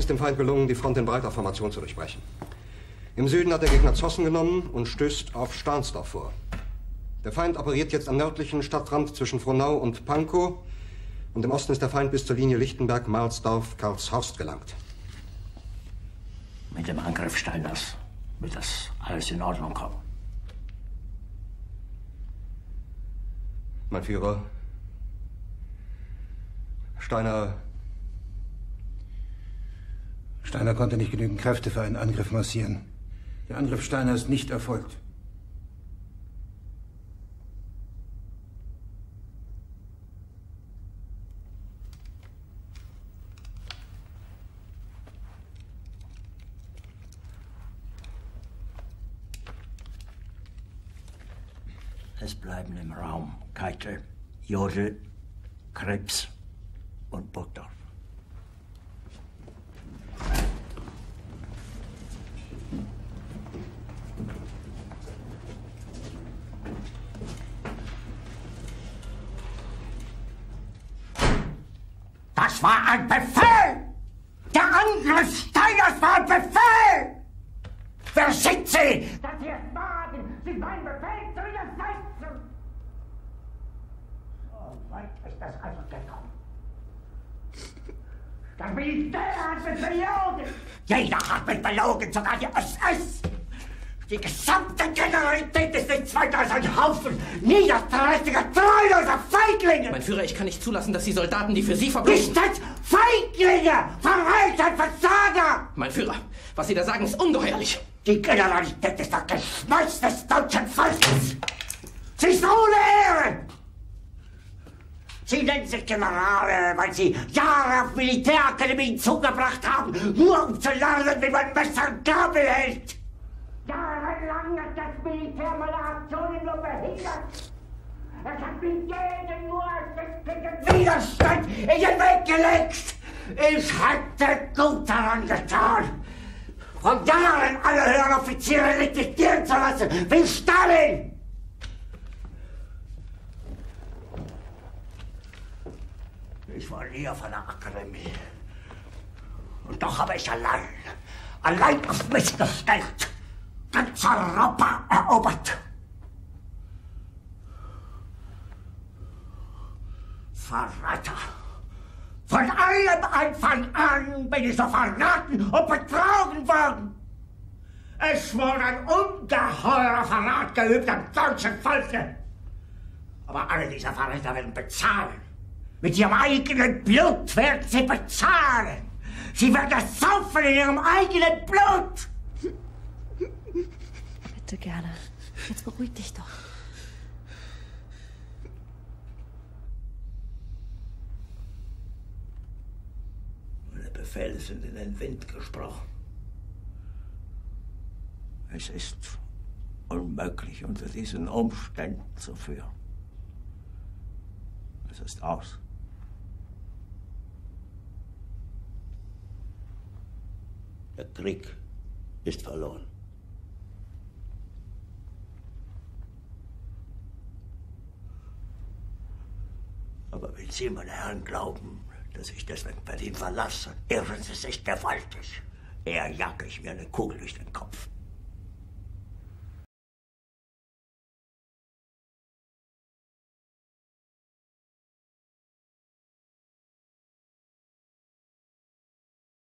ist dem Feind gelungen, die Front in breiter Formation zu durchbrechen. Im Süden hat der Gegner Zossen genommen und stößt auf Stahnsdorf vor. Der Feind operiert jetzt am nördlichen Stadtrand zwischen Frohnau und Pankow. Und im Osten ist der Feind bis zur Linie Lichtenberg-Marsdorf-Karlshorst gelangt. Mit dem Angriff Steiners wird das alles in Ordnung kommen. Mein Führer, Steiner konnte nicht genügend Kräfte für einen Angriff massieren. Der Angriff Steiner ist nicht erfolgt. Es bleiben im Raum Keitel, Jodl, Krebs und Burgdorf. Das war ein Befehl! Der Angriff Steiners war ein Befehl! Wer sind Sie, dass Sie es wagen, sich meinen Befehl zu widersetzen? So weit ist das also gekommen. Das Militär hat mich belogen! Jeder hat mich belogen, sogar die SS! Die gesamte Generalität ist nichts weiter als ein Haufen niederträchtiger, treuloser Feiglinge! Mein Führer, ich kann nicht zulassen, dass die Soldaten, die für Sie verbringen... Nicht als Feiglinge! Verreiter, Versager! Mein Führer, was Sie da sagen, ist ungeheuerlich! Die Generalität ist das Geschmeiß des deutschen Volkes! Sie ist ohne Ehre! Sie nennen sich Generale, weil Sie Jahre auf Militärakademien zugebracht haben, nur um zu lernen, wie man Messer und Gabel hält! Jahrelang hat das Militär meine Aktionen nur behindert. Es hat mir jeden nur ersichtlichen Widerstand in den Weg gelegt. Ich hätte gut daran getan, von Jahren alle höheren Offiziere liquidieren zu lassen, wie Stalin. Ich war nie auf einer Akademie. Und doch habe ich allein auf mich gestellt, ganz Europa erobert. Verräter! Von allem Anfang an bin ich so verraten und betrogen worden. Es wurde ein ungeheurer Verrat geübt am deutschen Volke. Aber alle diese Verräter werden bezahlen. Mit ihrem eigenen Blut werden sie bezahlen. Sie werden es saufen in ihrem eigenen Blut. Bitte gerne. Jetzt beruhig dich doch. Meine Befehle sind in den Wind gesprochen. Es ist unmöglich, unter diesen Umständen zu führen. Es ist aus. Der Krieg ist verloren. Aber wenn Sie, meine Herren, glauben, dass ich deswegen Berlin verlasse, irren Sie sich gewaltig. Eher jage ich mir eine Kugel durch den Kopf.